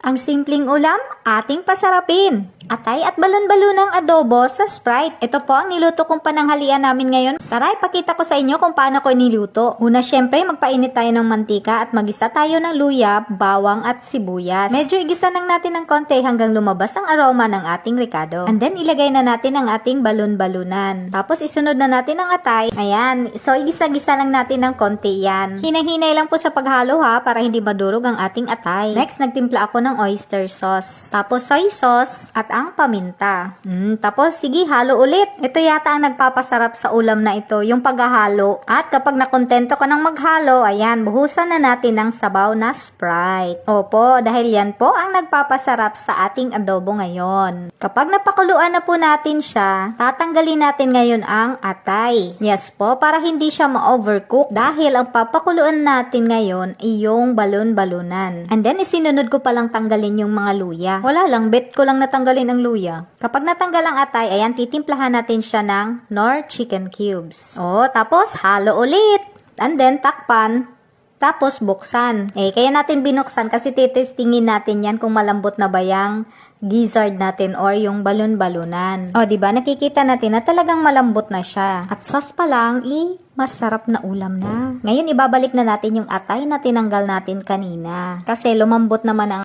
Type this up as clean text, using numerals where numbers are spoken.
Ang simpleng ulam, ating pasarapin. Atay at balon-balonang adobo sa Sprite. Ito po ang niluto kong pananghalian namin ngayon. Tara, ipakita ko sa inyo kung paano ko niluto. Una, syempre, magpainit tayo ng mantika at magisa tayo ng luya, bawang at sibuyas. Medyo igisa lang natin ng konti hanggang lumabas ang aroma ng ating ricado. And then, ilagay na natin ang ating balon-balunan. Tapos, isunod na natin ang atay. Ayan. So, igisa-gisa lang natin ng konti yan. Hinay-hinay lang po sa paghalo ha, para hindi madurog ang ating atay. Next, nagtimpla ako ng oyster sauce. Tapos, soy sauce at ang paminta. Tapos, sige, halo ulit. Ito yata ang nagpapasarap sa ulam na ito, yung paghahalo. At kapag nakontento ka ng maghalo, ayan, buhusan na natin ng sabaw na Sprite. Opo, dahil yan po ang nagpapasarap sa ating adobo ngayon. Kapag napakuluan na po natin siya, tatanggalin natin ngayon ang atay. Yes po, para hindi siya ma-overcook dahil ang papakuluan natin ngayon ay yung balon-balunan. And then, isinunod ko palang tanggalin yung mga luya. Wala lang, bet ko lang natanggalin ang luya. Kapag natanggal ang atay, ayan, titimplahan natin siya ng Knorr chicken cubes. O, tapos halo ulit. And then, takpan. Tapos, buksan. Kaya natin binuksan kasi titestingin natin yan kung malambot na ba yung gizzard natin or yung balon-balunan. O, diba? Nakikita natin na talagang malambot na siya. At sauce pa lang, masarap na ulam na. Ngayon, ibabalik na natin yung atay na tinanggal natin kanina. Kasi lumambot naman ang